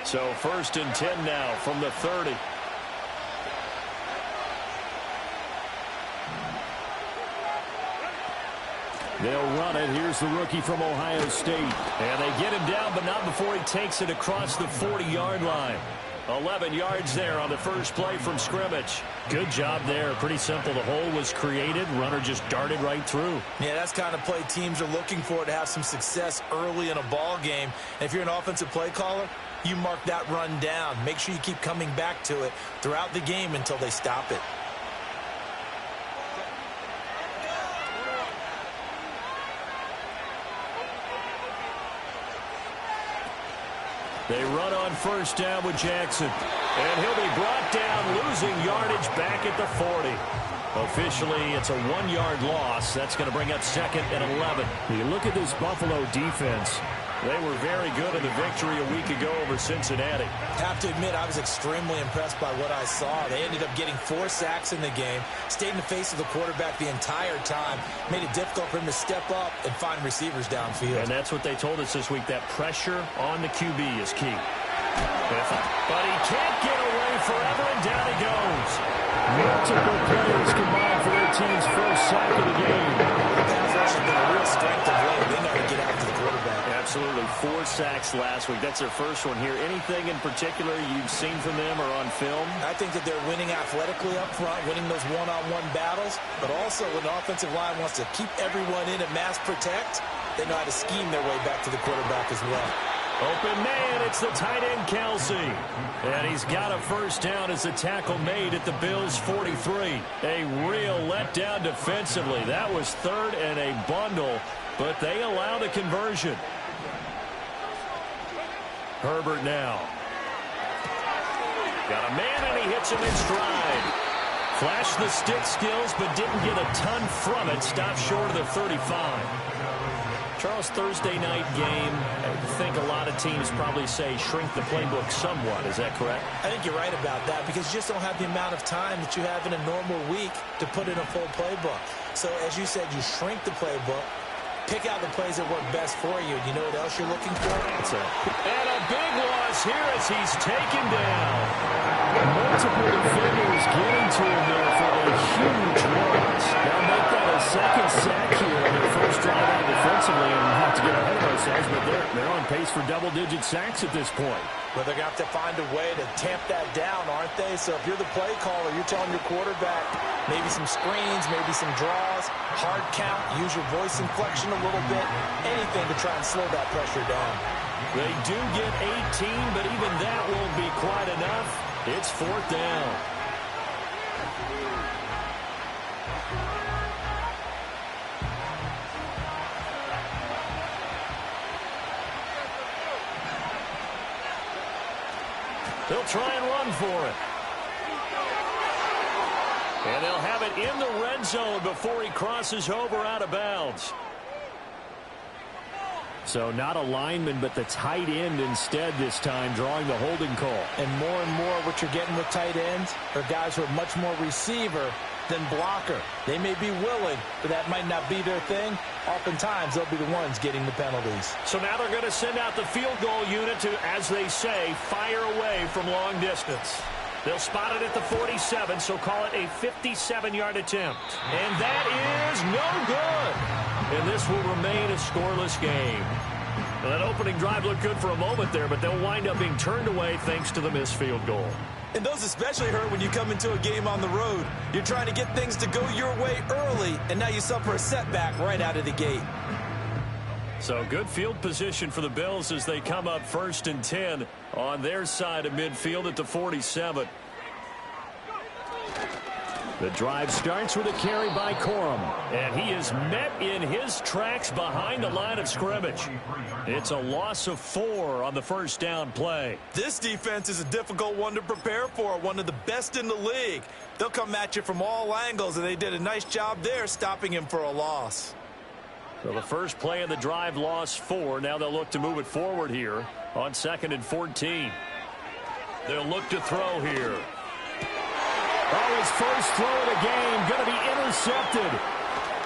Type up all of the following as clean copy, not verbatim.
So 1st and 10 now from the 30. They'll run it. Here's the rookie from Ohio State. And they get him down, but not before he takes it across the 40-yard line. 11 yards there on the first play from scrimmage. Good job there. Pretty simple. The hole was created. Runner just darted right through. Yeah, that's the kind of play teams are looking for to have some success early in a ball game. And if you're an offensive play caller, you mark that run down. Make sure you keep coming back to it throughout the game until they stop it. They run on 1st down with Jackson. And he'll be brought down, losing yardage back at the 40. Officially, it's a 1-yard loss. That's going to bring up 2nd and 11. You look at this Buffalo defense. They were very good in the victory a week ago over Cincinnati. Have to admit, I was extremely impressed by what I saw. They ended up getting 4 sacks in the game, stayed in the face of the quarterback the entire time, made it difficult for him to step up and find receivers downfield. And that's what they told us this week, that pressure on the QB is key. But he can't get away forever, and down he goes. Multiple players combined for their team's first sack of the game. The pass rush has been a real strength of late. They know how to get after the quarterback. Absolutely. 4 sacks last week. That's their first one here. Anything in particular you've seen from them or on film? I think that they're winning athletically up front, winning those one-on-one battles, but also when the offensive line wants to keep everyone in and mass protect, they know how to scheme their way back to the quarterback as well. Open man, it's the tight end, Kelsey. And he's got a first down as the tackle made at the Bills' 43. A real letdown defensively. That was 3rd and a bundle, but they allow the conversion. Herbert now. Got a man, and he hits him in stride. Flashed the stick skills, but didn't get a ton from it. Stopped short of the 35. Charles, Thursday night game, I think a lot of teams probably say shrink the playbook somewhat. Is that correct? I think you're right about that because you just don't have the amount of time that you have in a normal week to put in a full playbook. So, as you said, you shrink the playbook, pick out the plays that work best for you. You know what else you're looking for? What's that? And a big loss here as he's taken down. Multiple defenders getting to him there for a huge loss. Now make that a 2nd sack here on their first drive out defensively, and we'll have to get ahead of ourselves, but they're on pace for double-digit sacks at this point. But they're going to have to find a way to tamp that down, aren't they? So if you're the play caller, you're telling your quarterback maybe some screens, maybe some draws, hard count, use your voice inflection a little bit, anything to try and slow that pressure down. They do get 18, but even that won't be quite enough. It's 4th down. They'll try and run for it. And they'll have it in the red zone before he crosses over out of bounds. So not a lineman, but the tight end instead this time, drawing the holding call. And more what you're getting with tight ends are guys who are much more receiver than blocker. They may be willing, but that might not be their thing. Oftentimes, they'll be the ones getting the penalties. So now they're going to send out the field goal unit to, as they say, fire away from long distance. They'll spot it at the 47, so call it a 57-yard attempt. And that is no good. And this will remain a scoreless game. Well, that opening drive looked good for a moment there, but they'll wind up being turned away thanks to the missed field goal. And those especially hurt when you come into a game on the road. You're trying to get things to go your way early, and now you suffer a setback right out of the gate. So good field position for the Bills as they come up 1st and 10 on their side of midfield at the 47. The drive starts with a carry by Corum, and he is met in his tracks behind the line of scrimmage. It's a loss of 4 on the first down play. This defense is a difficult one to prepare for, one of the best in the league. They'll come at you from all angles, and they did a nice job there stopping him for a loss. So the first play of the drive lost 4. Now they'll look to move it forward here on 2nd and 14. They'll look to throw here. Oh, his first throw of the game going to be intercepted.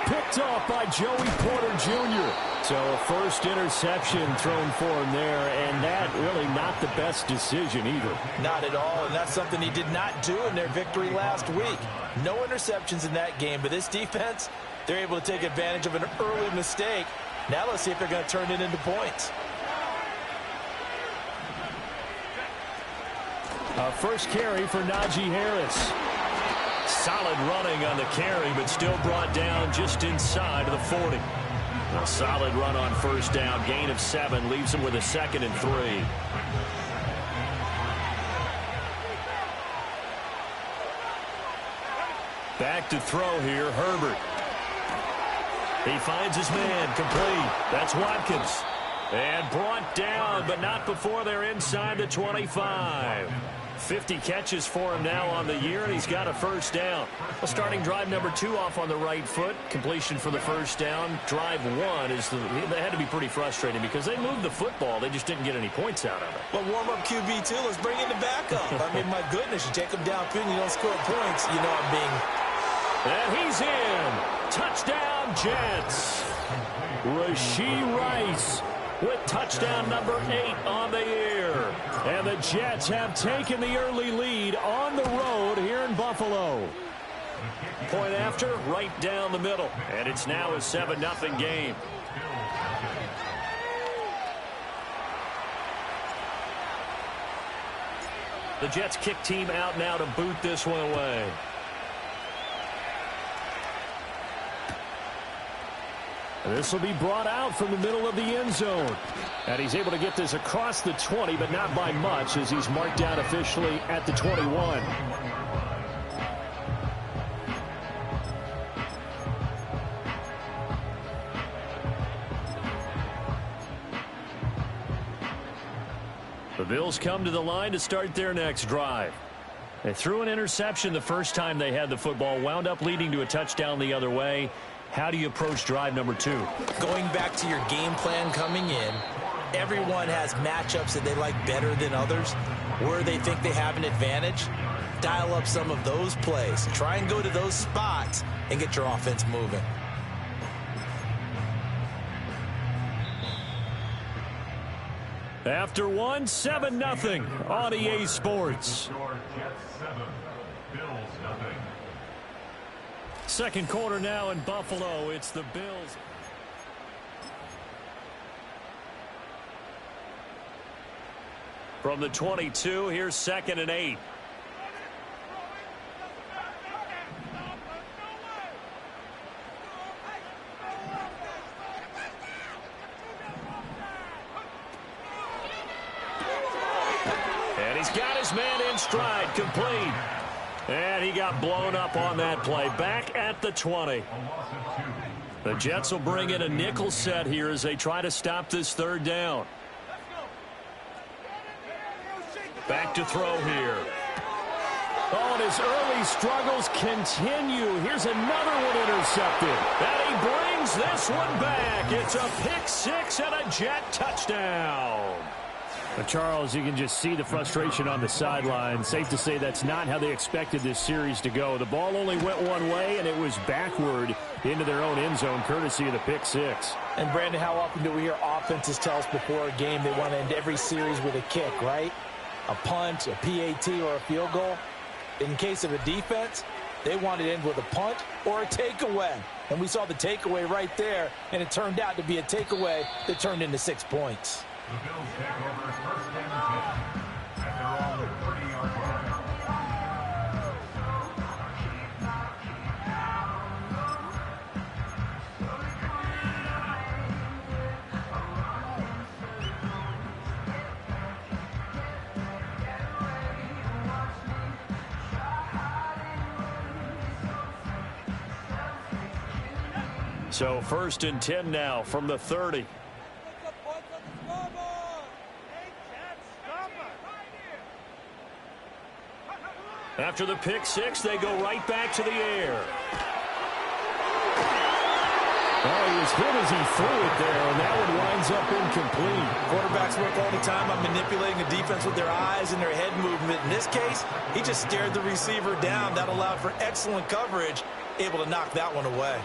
picked off by Joey Porter Jr. So a first interception thrown for him there, and that really not the best decision either. Not at all, and that's something he did not do in their victory last week. No interceptions in that game, but this defense, they're able to take advantage of an early mistake. Now let's see if they're going to turn it into points. First carry for Najee Harris. Solid running on the carry, but still brought down just inside of the 40. A solid run on first down. Gain of 7 leaves him with a 2nd and 3. Back to throw here, Herbert. He finds his man, complete. That's Watkins. And brought down, but not before they're inside the 25. 50 catches for him now on the year, and he's got a first down. Well, starting drive number 2 off on the right foot. Completion for the first down. Drive 1 they had to be pretty frustrating because they moved the football. They just didn't get any points out of it. Well, warm up QB too. Let's bring in the backup. I mean, my goodness, you take them downfield and you don't score points. You know I'm being... And he's in. Touchdown, Jets. Rashee Rice with touchdown number 8 on the year. And the Jets have taken the early lead on the road here in Buffalo. Point after, right down the middle. And it's now a 7-0 game. The Jets kick team out now to boot this one away. This will be brought out from the middle of the end zone. And he's able to get this across the 20, but not by much as he's marked down officially at the 21. The Bills come to the line to start their next drive. They threw an interception the first time they had the football, wound up leading to a touchdown the other way. How do you approach drive number 2? Going back to your game plan coming in, everyone has matchups that they like better than others. Where they think they have an advantage, dial up some of those plays. Try and go to those spots and get your offense moving. After 7-0 on EA Sports. Second quarter now in Buffalo. It's the Bills. From the 22, here's 2nd and 8. And he's got his man in stride, complete. And he got blown up on that play. Back at the 20. The Jets will bring in a nickel set here as they try to stop this third down. Back to throw here. Oh, and his early struggles continue. Here's another one intercepted. And he brings this one back. It's a pick 6 and a Jet touchdown. But Charles, you can just see the frustration on the sideline. Safe to say that's not how they expected this series to go. The ball only went one way, and it was backward into their own end zone, courtesy of the pick 6. And, Brandon, how often do we hear offenses tell us before a game they want to end every series with a kick, right? A punt, a PAT, or a field goal. In case of a defense, they want to end with a punt or a takeaway. And we saw the takeaway right there, and it turned out to be a takeaway that turned into 6 points. The Bills take over first and 10 at their own 30-yard line. So 1st and 10 now from the 30. After the pick 6, they go right back to the air. Oh, he was hit as he threw it there, and that one winds up incomplete. Quarterbacks work all the time on manipulating the defense with their eyes and their head movement. In this case, he just stared the receiver down. That allowed for excellent coverage, able to knock that one away.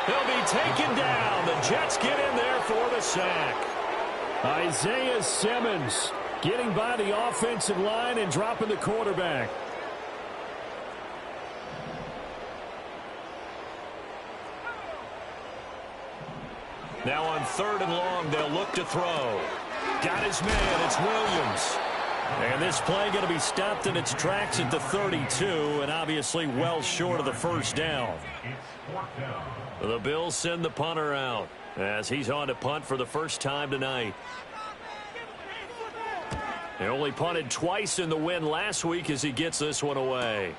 He'll be taken down. The Jets get in there for the sack. Isaiah Simmons getting by the offensive line and dropping the quarterback. Now on 3rd and long, they'll look to throw. Got his man. It's Williams. And this play going to be stopped in its tracks at the 32, and obviously well short of the first down. The Bills send the punter out as he's on to punt for the first time tonight. They only punted twice in the win last week as he gets this one away.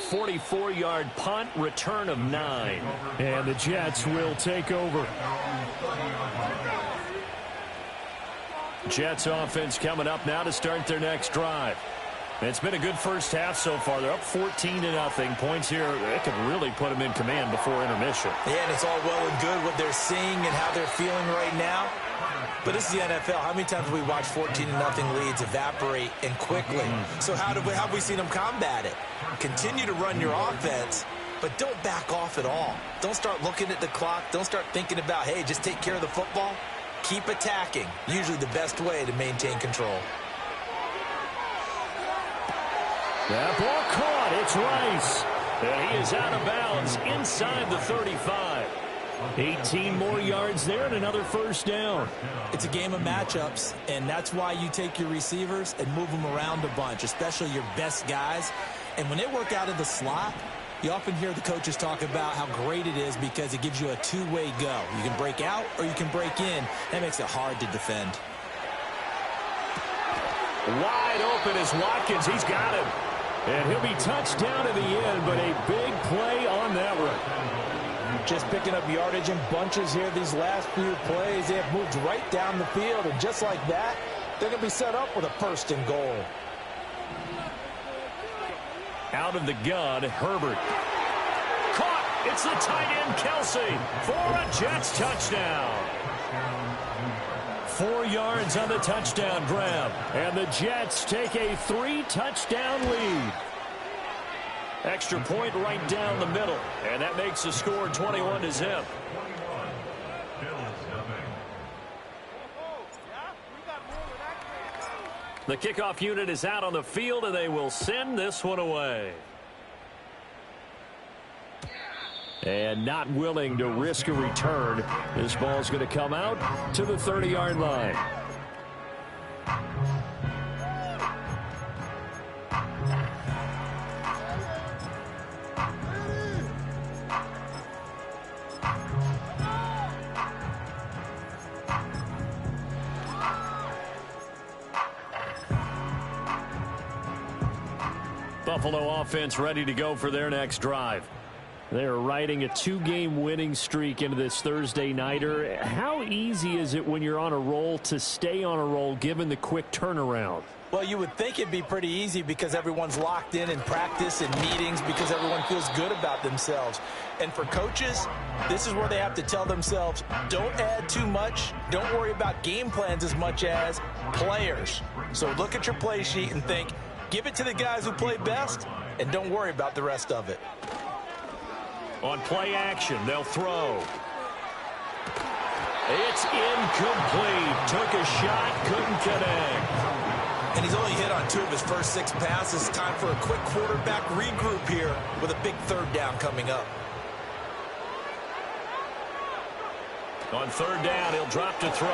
44-yard punt, return of 9. And the Jets will take over. Jets offense coming up now to start their next drive. It's been a good first half so far. They're up 14-0. Points here, they could really put them in command before intermission. Yeah, and it's all well and good what they're seeing and how they're feeling right now. But this is the NFL. How many times have we watched 14-0 leads evaporate and quickly? So how have we seen them combat it? Continue to run your offense, but don't back off at all. Don't start looking at the clock. Don't start thinking about, hey, just take care of the football. Keep attacking. Usually the best way to maintain control. That ball caught. It's Rice. And he is out of bounds inside the 35. 18 more yards there and another first down. It's a game of matchups, and that's why you take your receivers and move them around a bunch, especially your best guys. And when they work out of the slot, you often hear the coaches talk about how great it is because it gives you a two-way go. You can break out or you can break in. That makes it hard to defend. Wide open is Watkins. He's got him. And he'll be touched down in the end, but a big play on that one. Just picking up yardage in bunches here these last few plays. They have moved right down the field, and just like that, they're going to be set up with a 1st and goal. Out of the gun, Herbert. Caught! It's the tight end, Kelsey, for a Jets touchdown. 4 yards on the touchdown grab. And the Jets take a 3-touchdown lead. Extra point right down the middle. And that makes the score 21-0. The kickoff unit is out on the field, and they will send this one away. And not willing to risk a return. This ball's going to come out to the 30-yard line. Buffalo offense ready to go for their next drive. They're riding a 2-game winning streak into this Thursday nighter. How easy is it when you're on a roll to stay on a roll given the quick turnaround? Well, you would think it'd be pretty easy because everyone's locked in practice and meetings because everyone feels good about themselves. And for coaches, this is where they have to tell themselves, don't add too much. Don't worry about game plans as much as players. So look at your play sheet and think, give it to the guys who play best and don't worry about the rest of it. On play action, they'll throw. It's incomplete. Took a shot, couldn't connect. And he's only hit on 2 of his first 6 passes. Time for a quick quarterback regroup here with a big 3rd down coming up. On 3rd down, he'll drop to throw.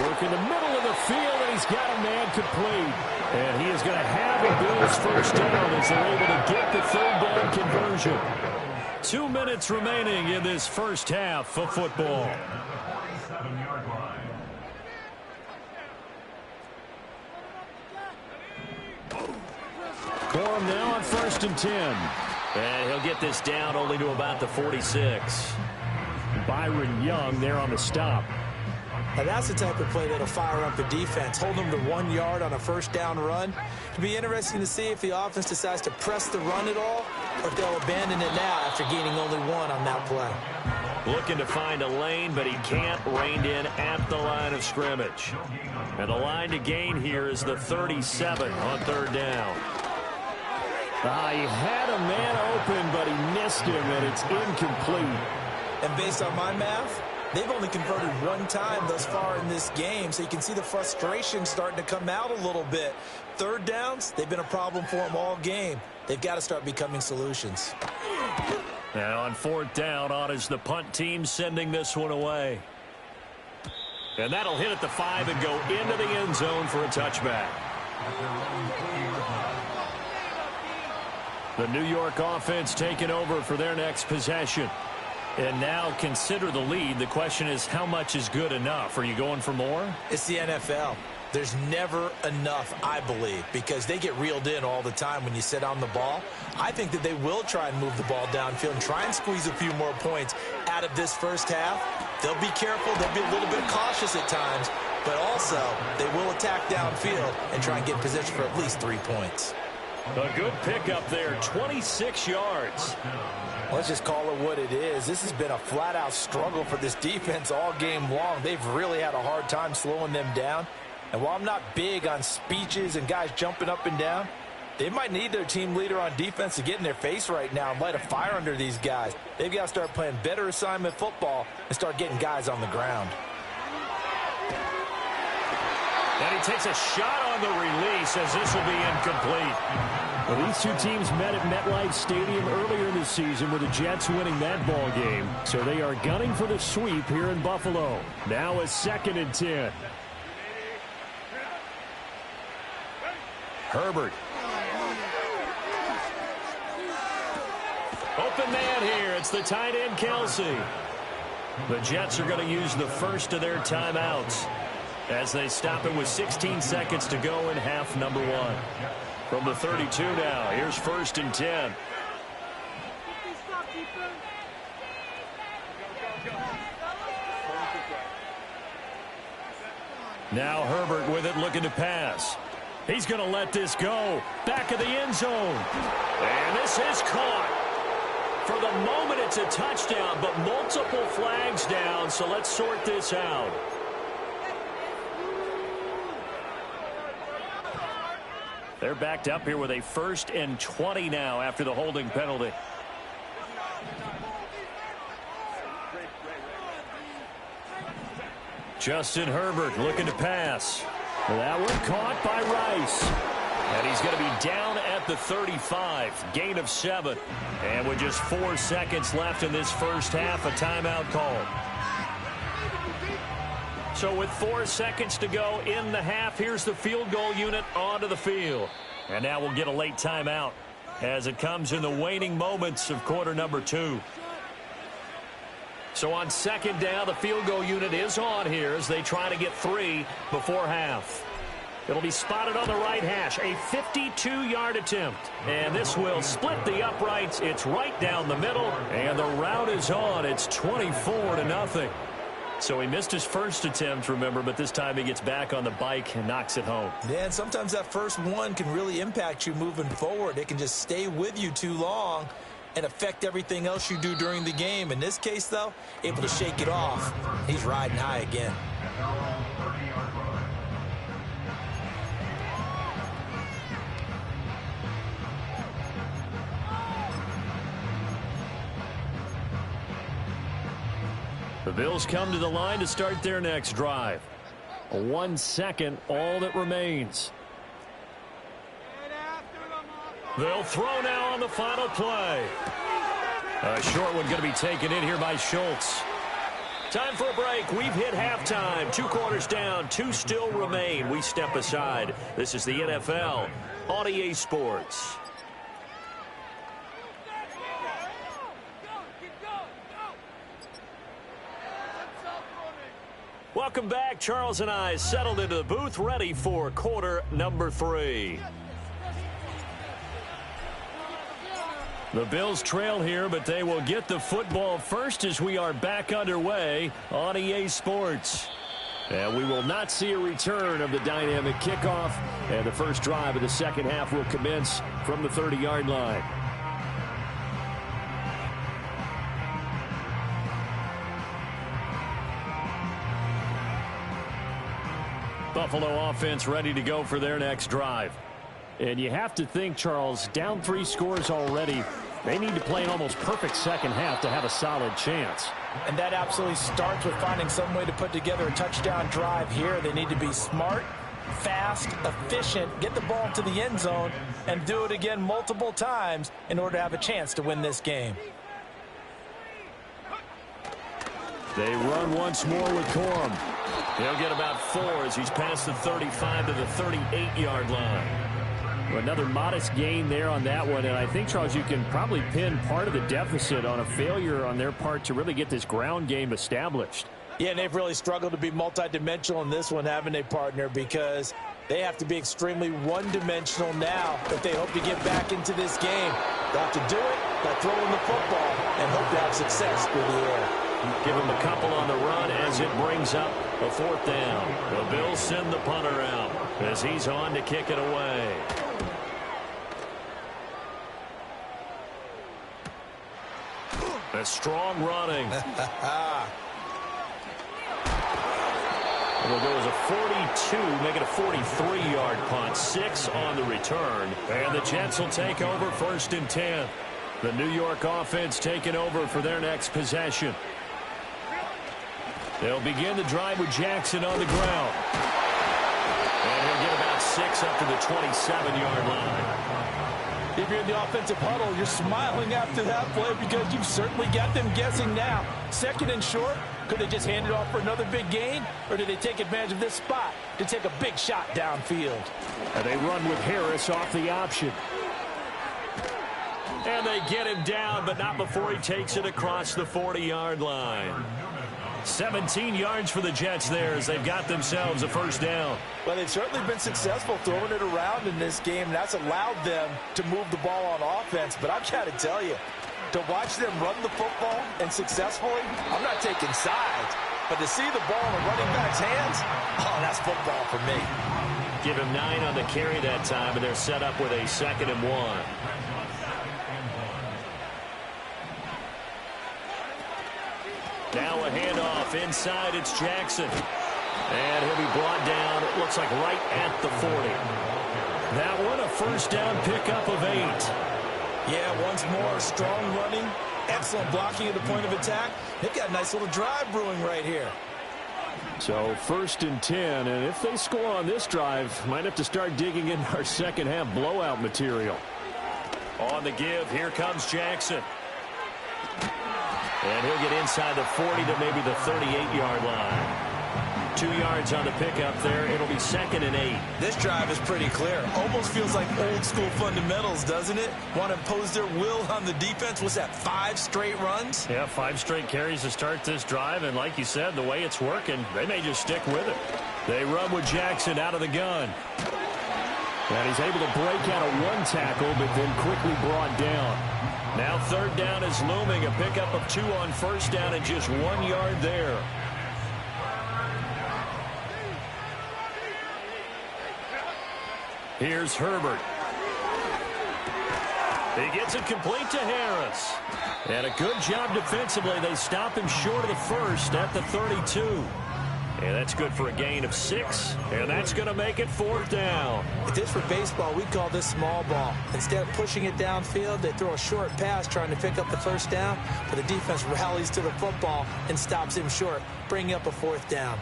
Work in the middle of the field, and he's got a man complete. And he is going to have a Bills first down as they're able to get the 3rd down conversion. 2 minutes remaining in this first half of football. Corum now on 1st and 10. And he'll get this down only to about the 46. Byron Young there on the stop. Now that's the type of play that'll fire up the defense. Hold them to 1 yard on a 1st down run. It'll be interesting to see if the offense decides to press the run at all or if they'll abandon it now after gaining only 1 on that play. Looking to find a lane, but he can't. Reined in at the line of scrimmage. And the line to gain here is the 37 on 3rd down. He had a man open, but he missed him, and it's incomplete. And based on my math, they've only converted one time thus far in this game, so you can see the frustration starting to come out a little bit. Third downs, they've been a problem for them all game. They've got to start becoming solutions. Now on fourth down, on is the punt team sending this one away. And that'll hit at the 5 and go into the end zone for a touchback. The New York offense taking over for their next possession. And now consider the lead. The question is, how much is good enough? Are you going for more? It's the NFL. There's never enough, I believe, because they get reeled in all the time when you sit on the ball. I think that they will try and move the ball downfield and try and squeeze a few more points out of this first half. They'll be careful. They'll be a little bit cautious at times, but also they will attack downfield and try and get position for at least 3 points. A good pickup there, 26 yards. Let's just call it what it is. This has been a flat-out struggle for this defense all game long. They've really had a hard time slowing them down. And while I'm not big on speeches and guys jumping up and down, they might need their team leader on defense to get in their face right now and light a fire under these guys. They've got to start playing better assignment football and start getting guys on the ground. And he takes a shot on the release as this will be incomplete. Well, these two teams met at MetLife Stadium earlier in the season with the Jets winning that ball game. So they are gunning for the sweep here in Buffalo. Now a 2nd and 10. Herbert. Open man here. It's the tight end, Kelsey. The Jets are going to use the first of their timeouts as they stop it with 16 seconds to go in half number 1. From the 32 now, here's 1st and 10. Now Herbert with it, looking to pass. He's going to let this go. Back of the end zone. And this is caught. For the moment, it's a touchdown, but multiple flags down, so let's sort this out. They're backed up here with a 1st and 20 now after the holding penalty. Justin Herbert looking to pass. That one caught by Rice. And he's going to be down at the 35. Gain of 7. And with just 4 seconds left in this first half, a timeout call. So with 4 seconds to go in the half, here's the field goal unit onto the field. And now we'll get a late timeout as it comes in the waning moments of quarter number 2. So on 2nd down, the field goal unit is on here as they try to get 3 before half. It'll be spotted on the right hash, a 52-yard attempt. And this will split the uprights. It's right down the middle, and the route is on. It's 24-0. So he missed his first attempt, remember, but this time he gets back on the bike and knocks it home. Yeah, and sometimes that first one can really impact you moving forward. It can just stay with you too long and affect everything else you do during the game. In this case, though, able to shake it off. He's riding high again. The Bills come to the line to start their next drive. 1 second, all that remains. They'll throw now on the final play. A short one going to be taken in here by Schultz. Time for a break. We've hit halftime. 2 quarters down. 2 still remain. We step aside. This is the NFL on EA Sports. Welcome back. Charles and I settled into the booth, ready for quarter number 3. The Bills trail here, but they will get the football first as we are back underway on EA Sports. And we will not see a return of the dynamic kickoff, and the first drive of the second half will commence from the 30-yard line. Buffalo offense ready to go for their next drive. And you have to think, Charles, down 3 scores already. They need to play an almost perfect second half to have a solid chance. And that absolutely starts with finding some way to put together a touchdown drive here. They need to be smart, fast, efficient, get the ball to the end zone, and do it again multiple times in order to have a chance to win this game. They run once more with Corum. He'll get about 4 as he's past the 35 to the 38-yard line. Another modest gain there on that one, and I think, Charles, you can probably pin part of the deficit on a failure on their part to really get this ground game established. Yeah, and they've really struggled to be multidimensional in this one, haven't they, partner? Because they have to be extremely one-dimensional now if they hope to get back into this game. They'll have to do it by throwing the football and hope to have success through the air. Give him a couple on the run as it brings up a 4th down. The Bills send the punter out as he's on to kick it away. A strong running. It'll go as a 42, make it a 43-yard punt. 6 on the return. And the Jets will take over 1st and 10. The New York offense taking over for their next possession. They'll begin the drive with Jackson on the ground. And he'll get about 6 up to the 27-yard line. If you're in the offensive huddle, you're smiling after that play because you've certainly got them guessing now. 2nd and short, could they just hand it off for another big gain? Or did they take advantage of this spot to take a big shot downfield? And they run with Harris off the option. And they get him down, but not before he takes it across the 40-yard line. 17 yards for the Jets there as they've got themselves a 1st down. Well, they've certainly been successful throwing it around in this game, and that's allowed them to move the ball on offense. But I've got to tell you, to watch them run the football and successfully, I'm not taking sides, but to see the ball in the running back's hands, oh, that's football for me. Give him 9 on the carry that time, and they're set up with a 2nd and 1. Now a handoff inside. It's Jackson. And he'll be brought down, it looks like right at the 40. That one, a 1st down pickup of 8. Yeah, once more, strong running, excellent blocking at the point of attack. They've got a nice little drive brewing right here. So 1st and 10, and if they score on this drive, might have to start digging in our second half blowout material. On the give, here comes Jackson. And he'll get inside the 40 to maybe the 38-yard line. 2 yards on the pickup there. It'll be 2nd and 8. This drive is pretty clear. Almost feels like old school fundamentals, doesn't it? Want to impose their will on the defense. What's that, 5 straight runs? Yeah, 5 straight carries to start this drive. And like you said, the way it's working, they may just stick with it. They run with Jackson out of the gun. And he's able to break out of 1 tackle, but then quickly brought down. Now 3rd down is looming. A pickup of 2 on 1st down and just 1 yard there. Here's Herbert. He gets it complete to Harris. And a good job defensively. They stop him short of the 1st at the 32. And that's good for a gain of 6. And that's going to make it 4th down. If this were baseball, we'd call this small ball. Instead of pushing it downfield, they throw a short pass trying to pick up the 1st down. But the defense rallies to the football and stops him short, bringing up a 4th down.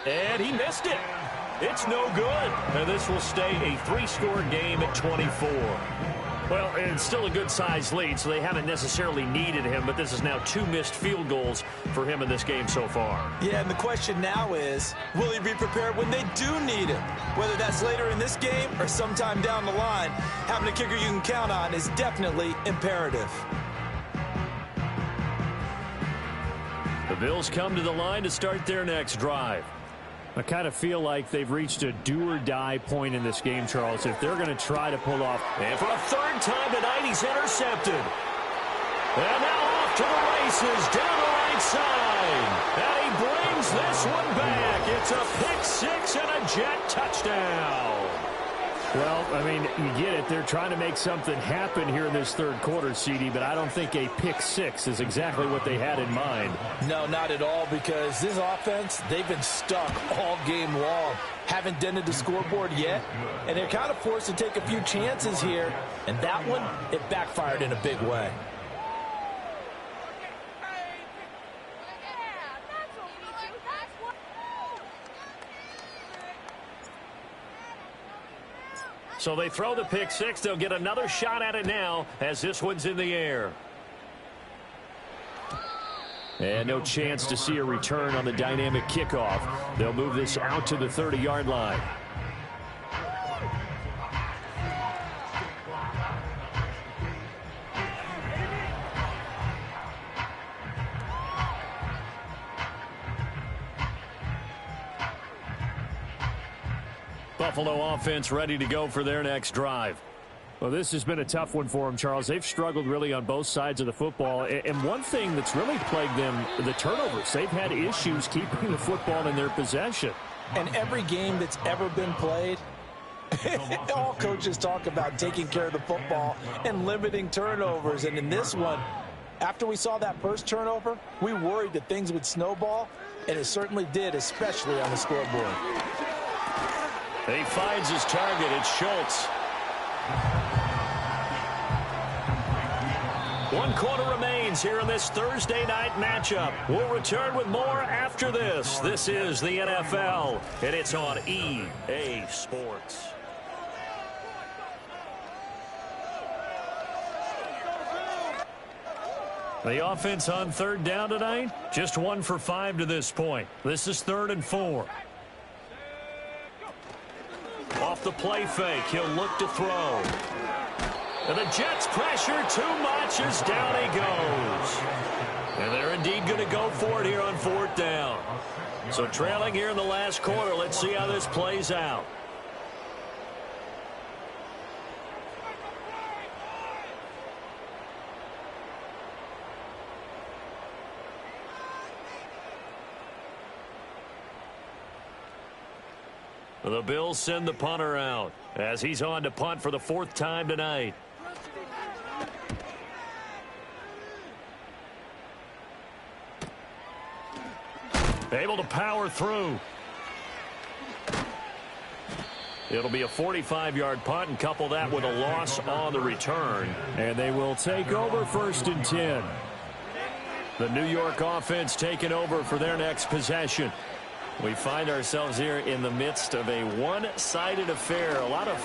And he missed it. It's no good. And this will stay a 3-score game at 24. Well, it's still a good-sized lead, so they haven't necessarily needed him, but this is now 2 missed field goals for him in this game so far. Yeah, and the question now is, will he be prepared when they do need him? Whether that's later in this game or sometime down the line, having a kicker you can count on is definitely imperative. The Bills come to the line to start their next drive. I kind of feel like they've reached a do-or-die point in this game, Charles, if they're going to try to pull off. And for a 3rd time tonight, he's intercepted. And now off to the races down the right side. And he brings this one back. It's a pick 6 and a Jet touchdown. Well, I mean, you get it. They're trying to make something happen here in this third quarter, CD, but I don't think a pick six is exactly what they had in mind. No, not at all, because this offense, they've been stuck all game long. Haven't dented the scoreboard yet, and they're kind of forced to take a few chances here, and that one, it backfired in a big way. So they throw the pick six. They'll get another shot at it now as this one's in the air. And no chance to see a return on the dynamic kickoff. They'll move this out to the 30-yard line. Buffalo offense ready to go for their next drive. Well, this has been a tough one for them, Charles. They've struggled really on both sides of the football. And one thing that's really plagued them, the turnovers. They've had issues keeping the football in their possession. And every game that's ever been played, all coaches talk about taking care of the football and limiting turnovers. And in this one, after we saw that first turnover, we worried that things would snowball, and it certainly did, especially on the scoreboard. He finds his target. It's Schultz. 1 quarter remains here in this Thursday night matchup. We'll return with more after this. This is the NFL, and it's on EA Sports. The offense on third down tonight, just 1 for 5 to this point. This is 3rd and 4. Off the play fake, he'll look to throw. And the Jets pressure too much as down he goes. And they're indeed going to go for it here on 4th down. So trailing here in the last quarter, let's see how this plays out. The Bills send the punter out as he's on to punt for the 4th time tonight. Able to power through. It'll be a 45-yard punt, and couple that with a loss on the return. And they will take over 1st and 10. The New York offense taking over for their next possession. We find ourselves here in the midst of a one-sided affair. A lot of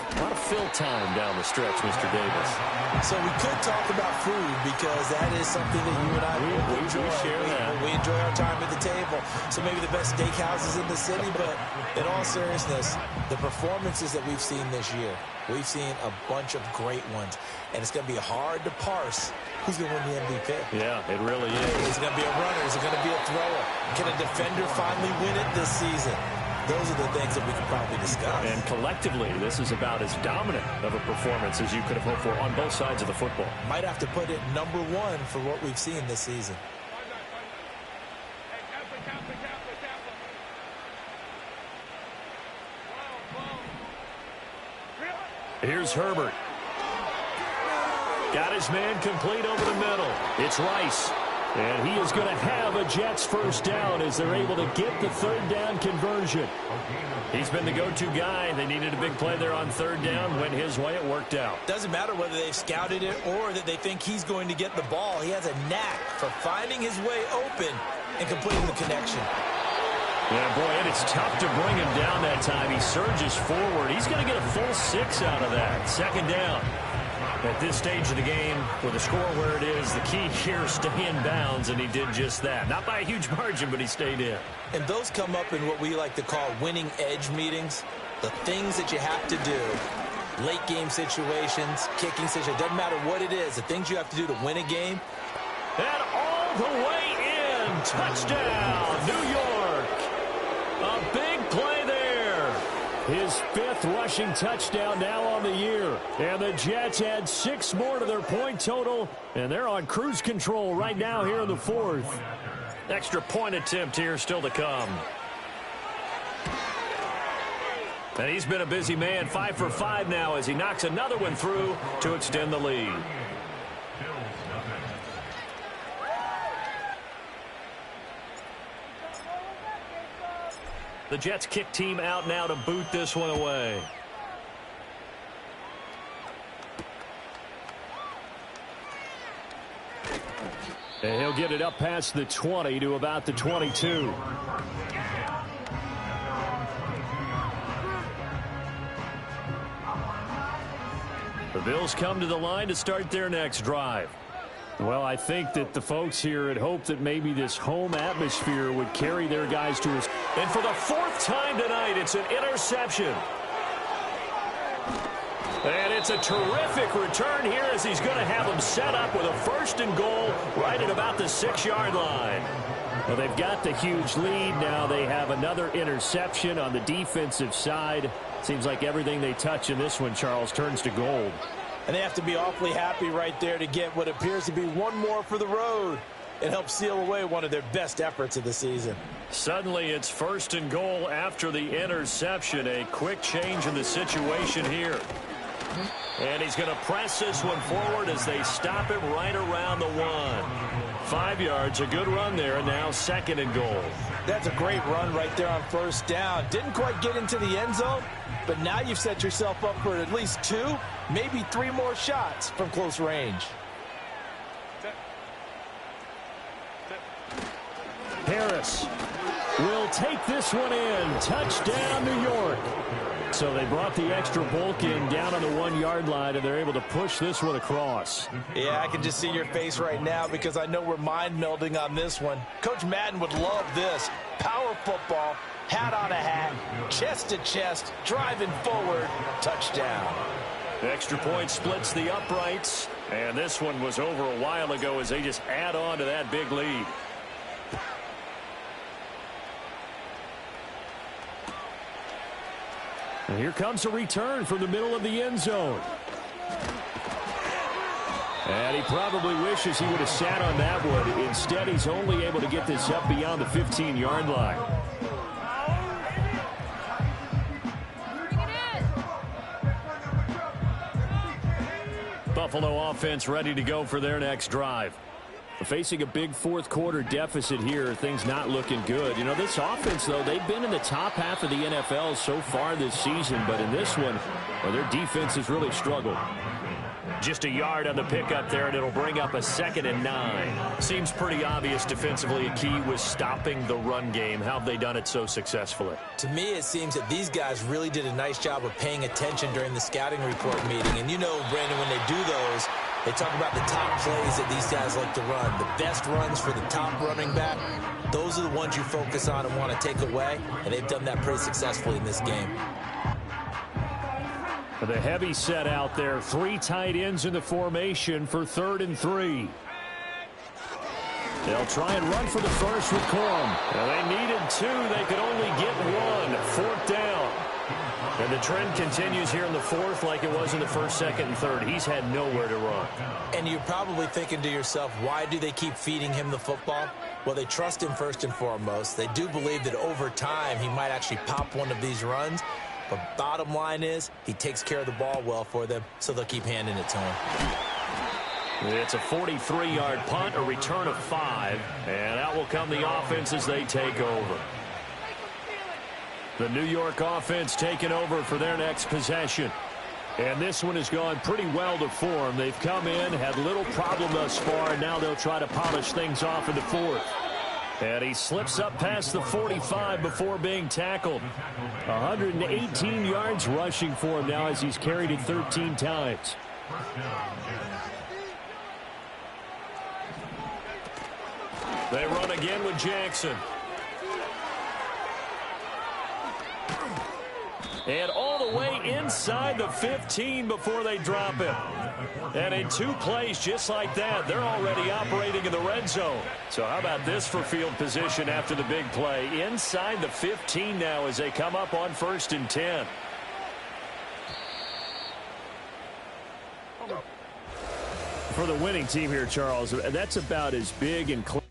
fill time down the stretch, Mr. Davis. So we could talk about food because that is something that you and I enjoy. We share that. We enjoy our time at the table. So maybe the best steakhouses in the city, but in all seriousness, the performances that we've seen this year, we've seen a bunch of great ones. And it's going to be hard to parse who's going to win the MVP. Yeah, it really is. Is it going to be a runner? Is it going to be a thrower? Can a defender finally win it this season? Those are the things that we can probably discuss. And collectively, this is about as dominant of a performance as you could have hoped for on both sides of the football. Might have to put it number 1 for what we've seen this season. Here's Herbert. Got his man complete over the middle. It's Rice. And he is going to have a Jets 1st down as they're able to get the 3rd down conversion. He's been the go-to guy. They needed a big play there on 3rd down. Went his way. It worked out. Doesn't matter whether they've scouted it or that they think he's going to get the ball. He has a knack for finding his way open and completing the connection. Yeah, boy, and it's tough to bring him down that time. He surges forward. He's going to get a full 6 out of that. 2nd down. At this stage of the game, with the score where it is, the key here, stay in bounds, and he did just that. Not by a huge margin, but he stayed in. And those come up in what we like to call winning edge meetings. The things that you have to do, late game situations, kicking situations, doesn't matter what it is, the things you have to do to win a game. And all the way in, touchdown, New York. A big play there. His 5th rushing touchdown now on the year. And the Jets add 6 more to their point total, and they're on cruise control right now here in the 4th. Extra point attempt here still to come. And he's been a busy man, 5 for 5 now as he knocks another one through to extend the lead. The Jets kick team out now to boot this one away. And he'll get it up past the 20 to about the 22. The Bills come to the line to start their next drive. Well, I think that the folks here had hoped that maybe this home atmosphere would carry their guys to us. And for the 4th time tonight, it's an interception. And it's a terrific return here as he's going to have them set up with a 1st and goal right at about the 6-yard line. Well, they've got the huge lead. Now they have another interception on the defensive side. Seems like everything they touch in this one, Charles, turns to gold. And they have to be awfully happy right there to get what appears to be one more for the road. It helps seal away one of their best efforts of the season. Suddenly it's 1st and goal after the interception. A quick change in the situation here. And he's going to press this one forward as they stop him right around the 1. 5 yards, a good run there, and now 2nd and goal. That's a great run right there on 1st down. Didn't quite get into the end zone, but now you've set yourself up for at least 2, maybe 3 more shots from close range. Harris will take this one in. Touchdown, New York. So they brought the extra bulk in down on the 1-yard line, and they're able to push this one across. Yeah, I can just see your face right now because I know we're mind melding on this one. Coach Madden would love this. Power football, hat on a hat, chest to chest, driving forward, touchdown. The extra point splits the uprights, and this one was over a while ago as they just add on to that big lead. And here comes a return from the middle of the end zone. And he probably wishes he would have sat on that one. Instead, he's only able to get this up beyond the 15-yard line. Buffalo offense ready to go for their next drive. Facing a big 4th quarter deficit here, things not looking good. You know, this offense, though, they've been in the top half of the NFL so far this season, but in this one, well, their defense has really struggled. Just a yard on the pickup there, and it'll bring up a 2nd and 9. Seems pretty obvious defensively a key was stopping the run game. How have they done it so successfully? To me, it seems that these guys really did a nice job of paying attention during the scouting report meeting. And you know, Brandon, when they do those, they talk about the top plays that these guys like to run. The best runs for the top running back, those are the ones you focus on and want to take away, and they've done that pretty successfully in this game. The heavy set out there, 3 tight ends in the formation for 3rd and 3. They'll try and run for the first with Corum. Well, they needed 2. They could only get 1. 4th down. And the trend continues here in the 4th like it was in the 1st, 2nd, and 3rd. He's had nowhere to run. And you're probably thinking to yourself, why do they keep feeding him the football? Well, they trust him first and foremost. They do believe that over time he might actually pop one of these runs. But bottom line is he takes care of the ball well for them, so they'll keep handing it to him. It's a 43-yard punt, a return of 5. And out will come the offense as they take over. The New York offense taking over for their next possession. And this one has gone pretty well to form. They've come in, had little problem thus far, and now they'll try to polish things off in the 4th. And he slips up past the 45 before being tackled. 118 yards rushing for him now as he's carried it 13 times. They run again with Jackson. And all the way inside the 15 before they drop him. And in 2 plays just like that, they're already operating in the red zone. So how about this for field position after the big play? Inside the 15 now as they come up on 1st and 10. For the winning team here, Charles, that's about as big and clear.